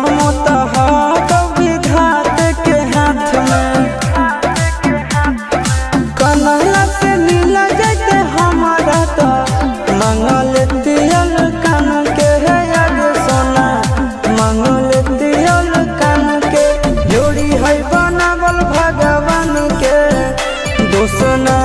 करम विधात के हाथ में। कन्हैया से मिला जाते हमारा तो मंगल तियल कान के है याद सोना, मंगल तियल कान के जोड़ी है बनावल भगवान के दोसना